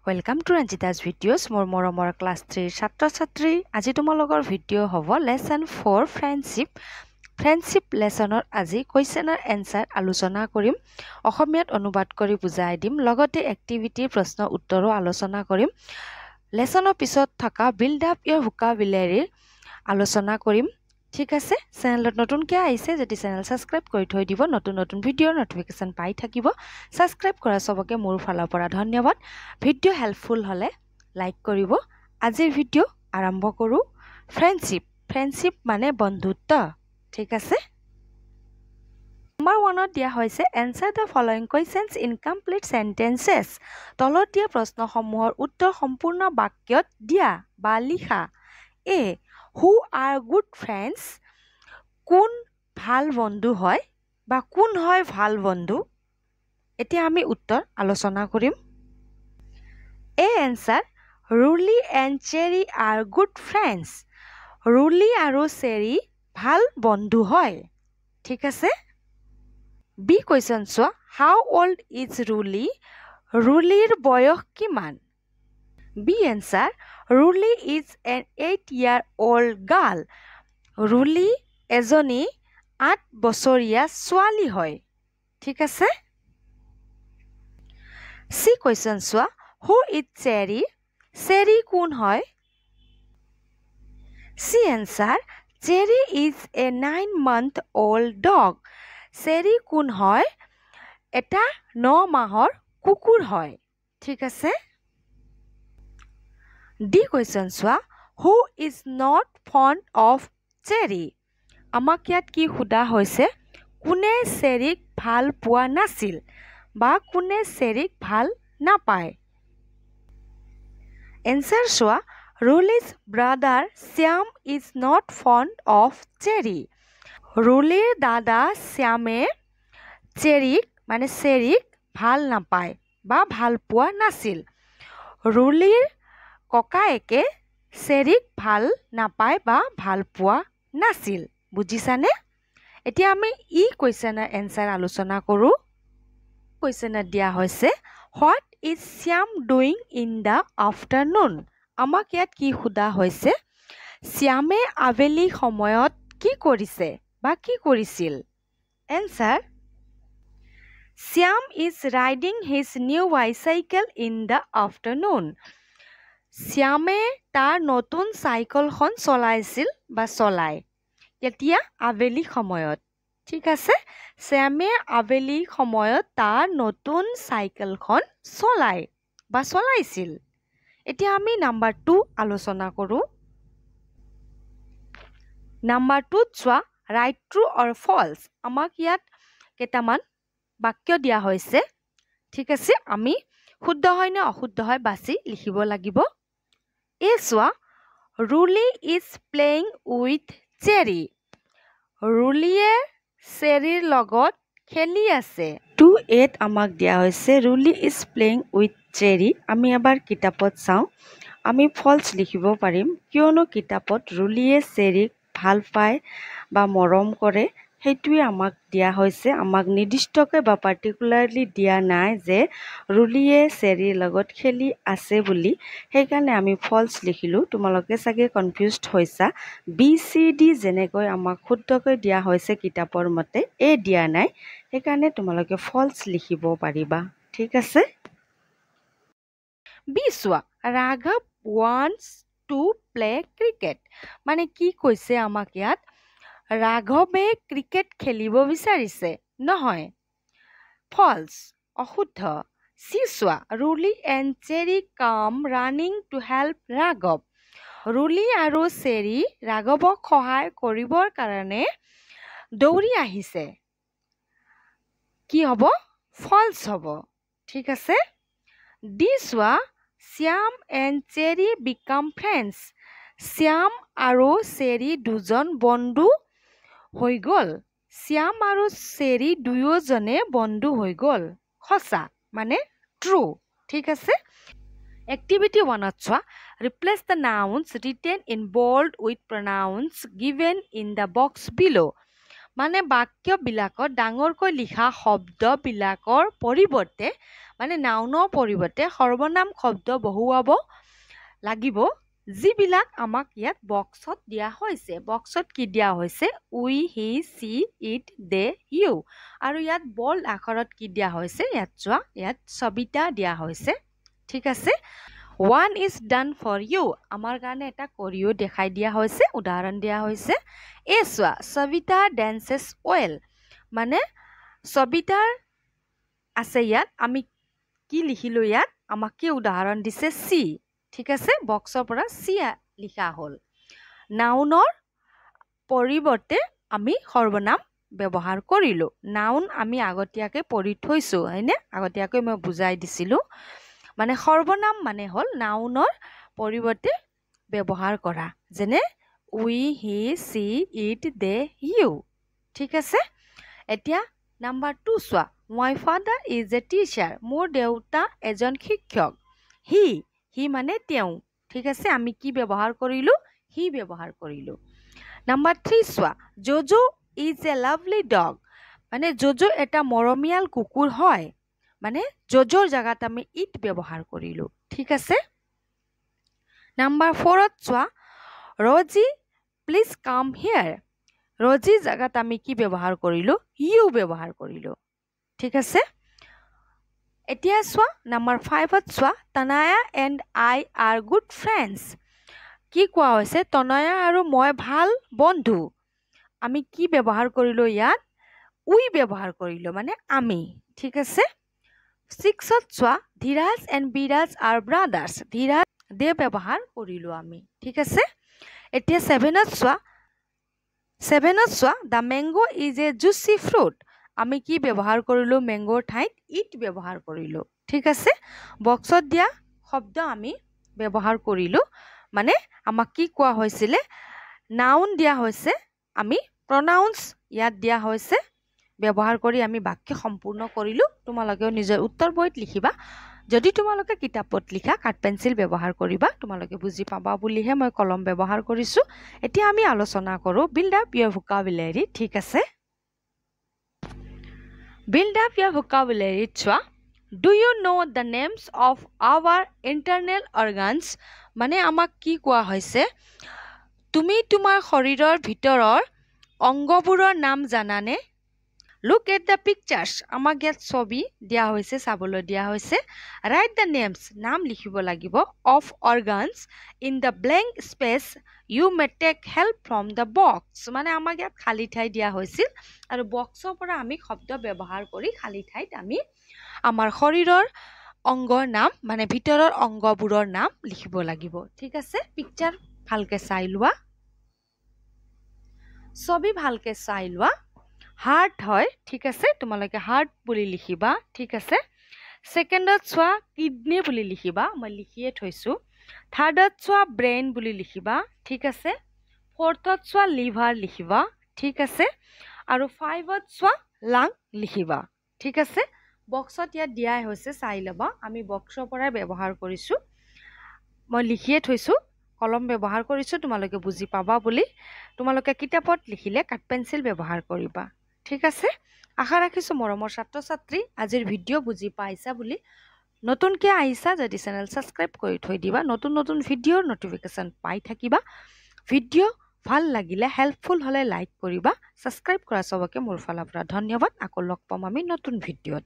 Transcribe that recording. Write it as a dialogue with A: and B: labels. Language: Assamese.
A: Welcome to Ranjita's videos. More class 3 Chatra Chatri. Aji tomalogar video hobo lesson 4 friendship. Friendship lessonor aji question and answer আলোচনা কৰিম। অসমীয়াত অনুবাদ কৰি বুজাই দিম। লগতে activity প্ৰশ্ন উত্তৰো আলোচনা কৰিম। লেসনৰ পিছত থকা build up your vocabulary আলোচনা কৰিম। ঠিক আছে, চেনেলত নতুনকৈ আহিছে যদি চেনেল সাবস্ক্ৰাইব কৰি থৈ দিব, নতুন ভিডিঅ'ৰ নটিফিকেশন পাই থাকিব। সাবস্ক্ৰাইব কৰা সবকে মোৰ ফালৰ পৰা ধন্যবাদ। ভিডিঅ' হেল্পফুল হলে লাইক কৰিব। আজিৰ ভিডিঅ' আৰম্ভ কৰো। ফ্ৰেণ্ডশিপ মানে বন্ধুত্ব। ঠিক আছে, নম্বৰ 1ত দিয়া হৈছে answer the following questions in complete sentences। তলত দিয়া প্ৰশ্নসমূহৰ উত্তৰ সম্পূৰ্ণ বাক্যত দিয়া বা লিখা। A. Who are good friends? কোন ভাল বন্ধু হয় বা কোন হয় ভাল বন্ধু? এতিয়া আমি উত্তৰ আলোচনা কৰিম। A answer, Ruli and Cherry are good friends. Ruli আৰু Cherry ভাল বন্ধু হয়। ঠিক আছে। B question চোৱা, how old is Ruli? Ruliৰ বয়স কিমান? B answer, Ruli is an 8-year-old girl. Ruli এজনী 8 বছৰীয়া ছোৱালী হয়। ঠিক আছে। C question চোৱা, who is Cherry? Cherry কোন হয়? C answer, Cherry is a 9-month-old dog. Cherry কোন হয়? এটা 9 মাহৰ কুকুৰ হয়। ঠিক আছে। D question চোৱা, who is not fond of Cherry? আমাক ইয়াত কি সোধা হৈছে? কোনে চেৰিক ভাল পোৱা নাছিল বা কোনে চেৰিক ভাল নাপায়? এনসাৰ চোৱা, Ruli's brother Syam is not fond of Cherry. Ruliৰ দাদা শ্যামে চেৰিক ভাল নাপায় বা ভাল পোৱা নাছিল। Ruliৰ ককায়েকে চেৰিক ভাল নাপায় বা ভাল পোৱা নাছিল। বুজিছানে? এতিয়া আমি ই কুৱেশ্যনৰ এনসাৰ আলোচনা কৰো। কুৱেশ্যনত দিয়া হৈছে, what is Syam doing in the afternoon? আমাক ইয়াত কি সোধা হৈছে? শ্যামে আবেলি সময়ত কি কৰিছে বা কি কৰিছিল? Answer, Syam is riding his new bicycle in the afternoon. শ্যামে তাৰ নতুন চাইকেলখন চলাইছিল বা চলায় এতিয়া আবেলি সময়ত। ঠিক আছে, শ্যামে আবেলি সময়ত তাৰ নতুন চাইকেলখন চলায় বা চলাইছিল। এতিয়া আমি নাম্বাৰ 2 আলোচনা কৰো। নাম্বাৰ 2ত চোৱা, ৰাইট ট্ৰু অৰ ফলছ। আমাক ইয়াত কেইটামান বাক্য দিয়া হৈছে। ঠিক আছে, আমি শুদ্ধ হয় নে অশুদ্ধ হয় বাছি লিখিব লাগিব। এ চোৱা, Ruli is playing with Cherry. Ruliয়ে চেৰিৰ লগত খেলি আছে। 2a আমাক দিয়া হৈছে Ruli is playing with Cherry। আমি এবাৰ কিতাপত চাওঁ। আমি ফলছ লিখিব পাৰিম, কিয়নো কিতাপত Ruliয়ে চেৰিক ভাল পায় বা মৰম কৰে। সেইটোৱে আমাক দিয়া হৈছে। আমাক নিৰ্দিষ্টকৈ বা পাৰ্টিকুলাৰলি দিয়া নাই যে Ruliয়ে চেৰিৰ লগত খেলি আছে বুলি। সেইকাৰণে আমি ফলছ লিখিলোঁ। তোমালোকে চাগে কনফিউজড হৈছা। BCD যেনেকৈ আমাক শুদ্ধকৈ দিয়া হৈছে কিতাপৰ মতে, এ দিয়া নাই। সেইকাৰণে তোমালোকে ফলছ লিখিব পাৰিবা। ঠিক আছে। বি চোৱা, ৰাঘৱ wants to play cricket। মানে কি কৈছে আমাক ইয়াত? ৰাঘৱে ক্ৰিকেট খেলিব বিচাৰিছে। নহয়, ফলছ, অশুদ্ধ। চি চোৱা, Ruli and Cherry come running to help Raghav। Ruli আৰু চেৰি ৰাঘৱক সহায় কৰিবৰ কাৰণে দৌৰি আহিছে। কি হ'ব? ফলছ হ'ব। ঠিক আছে। ডি চোৱা, Syam and Cherry become friends। Shyam আৰু চেৰি দুজন বন্ধু হৈ গ'ল। শ্যাম আৰু চেৰি দুয়োজনে বন্ধু হৈ গ'ল। সঁচা মানে ট্ৰু। ঠিক আছে। এক্টিভিটি 1ত চোৱা, replace the nouns written in bold with pronouns given in the box below। মানে বাক্যবিলাকত ডাঙৰকৈ লিখা শব্দবিলাকৰ পৰিৱৰ্তে মানে নাউনৰ পৰিৱৰ্তে সৰ্বনাম শব্দ বহুৱাব লাগিব যিবিলাক আমাক ইয়াত বক্সত দিয়া হৈছে বক্সত কি দিয়া হৈছে we he she it De U আৰু ইয়াত বল্ড আখৰত কি দিয়া হৈছে ইয়াত চোৱা ইয়াত সবিতা দিয়া হৈছে ঠিক আছে One is done for you. আমাৰ কাৰণে এটা কৰিও দেখাই দিয়া হৈছে উদাহৰণ দিয়া হৈছে এই চোৱা সবিতা dances well মানে সবিতাৰ আছে ইয়াত আমি কি লিখিলো ইয়াত আমাক কি উদাহৰণ দিছে সি ঠিক আছে বক্সৰ পৰা সি লিখা হ'ল নাউনৰ পৰিৱৰ্তে আমি সৰ্বনাম ব্যৱহাৰ কৰিলো নাউন আমি আগতীয়াকৈ পঢ়ি থৈছো হয়নে আগতীয়াকৈ মই বুজাই দিছিলো মানে সৰ্বনাম মানে হ'ল নাউনৰ পৰিৱৰ্তে ব্যৱহাৰ কৰা যেনে we he she it De U ঠিক আছে এতিয়া নাম্বাৰ 2 চোৱা my father is a teacher মোৰ দেউতা এজন শিক্ষক হি মানে তেওঁ ঠিক আছে আমি কি ব্যৱহাৰ কৰিলো হি ব্যৱহাৰ কৰিলো নাম্বাৰ 3 চোৱা JoJo is a lovely dog মানে জোজো এটা মৰমীয়াল কুকুৰ হয় মানে জোজোৰ জায়গাত আমি ইট ব্যৱহাৰ কৰিলো ঠিক আছে নাম্বাৰ 4ত চোৱা ৰজি প্লিজ কাম হিয়াৰ ৰজি জায়গাত আমি কি ব্যৱহাৰ কৰিলো ইউ ব্যৱহাৰ কৰিলো ঠিক আছে এতিয়া চোৱা নাম্বাৰ 5ত চোৱা Tanaya and I are good friends কি কোৱা হৈছে তনয়া আৰু মই ভাল বন্ধু আমি কি ব্যৱহাৰ কৰিলো ইয়াত উই ব্যৱহাৰ কৰিলো মানে আমি ঠিক আছে 6ত চোৱা Dhiraj and Biraj are brothers Dhiraj they ব্যৱহাৰ কৰিলো আমি ঠিক আছে এতিয়া 7ত চোৱা the mango is a juicy fruit আমি কি ব্যৱহাৰ কৰিলো মেংগোৰ ঠাইত ইট ব্যৱহাৰ কৰিলো ঠিক আছে বক্সত দিয়া শব্দ আমি ব্যৱহাৰ কৰিলো মানে আমাক কি কোৱা হৈছিলে নাউন দিয়া হৈছে আমি প্ৰনাউন্স ইয়াত দিয়া হৈছে ব্যৱহাৰ কৰি আমি বাক্য সম্পূৰ্ণ কৰিলো তোমালোকেও নিজৰ উত্তৰ বহীত লিখিবা যদি তোমালোকে কিতাপত লিখা কাঠ পেন্সিল ব্যৱহাৰ কৰিবা তোমালোকে বুজি পাবা বুলিহে মই কলম ব্যৱহাৰ কৰিছো এতিয়া আমি আলোচনা কৰো বিল্ড আপ ইয়োৰ ভোকাবুলাৰী ঠিক আছে বিল্ড আপ ইয়োৰ ভোকাবুলাৰী চোৱা do you know the names of our internal organs মানে আমাক কি কোৱা হৈছে তুমি তোমাৰ শৰীৰৰ ভিতৰৰ অংগবোৰৰ নাম জানানে Look at the pictures. আমাক ইয়াত ছবি দিয়া হৈছে চাবলৈ দিয়া হৈছে Write the names নাম লিখিব লাগিব of organs in the blank space you may take help from the box মানে আমাক ইয়াত খালী ঠাই দিয়া হৈছিল আৰু বক্সৰ পৰা আমি শব্দ ব্যৱহাৰ কৰি খালী ঠাইত আমি আমাৰ শৰীৰৰ অংগৰ নাম মানে ভিতৰৰ অংগবোৰৰ নাম লিখিব লাগিব ঠিক আছে পিকচাৰ ভালকে চাই লোৱা ছবি ভালকে চাই লোৱা হাৰ্ট হয় ঠিক আছে তোমালোকে হাৰ্ট বুলি লিখিবা ঠিক আছে সেকেন্ডত চোৱা কিডনি বুলি লিখিবা মই লিখিয়ে থৈছো থাৰ্ডত চোৱা ব্ৰেইন বুলি লিখিবা ঠিক আছে ফৰ্থত চোৱা লিভাৰ লিখিবা ঠিক আছে আৰু 5ত চোৱা লাং লিখিবা ঠিক আছে বক্সত ইয়াত দিয়া হৈছে চাই লবা আমি বক্সৰ পৰা ব্যৱহাৰ কৰিছো মই লিখিয়ে থৈছো কলম ব্যৱহাৰ কৰিছো তোমালোকে বুজি পাবা বুলি তোমালোকে কিতাপত লিখিলে কাঠ পেন্সিল ব্যৱহাৰ কৰিবা ঠিক আছে আশা ৰাখিছো মৰমৰ ছাত্ৰ ছাত্ৰী আজিৰ ভিডিঅ' বুজি পাইছা বুলি নতুনকৈ আহিছা যদি চেনেল সাবস্ক্ৰাইব কৰি থৈ দিবা নতুন নতুন ভিডিঅ'ৰ নটিফিকেশন পাই থাকিবা ভিডিঅ' ভাল লাগিলে হেল্পফুল হলে লাইক কৰিবা সাবস্ক্ৰাইব কৰা সবকে মোৰ ফালৰ পৰা ধন্যবাদ আকৌ লগ পাম আমি নতুন ভিডিঅ'ত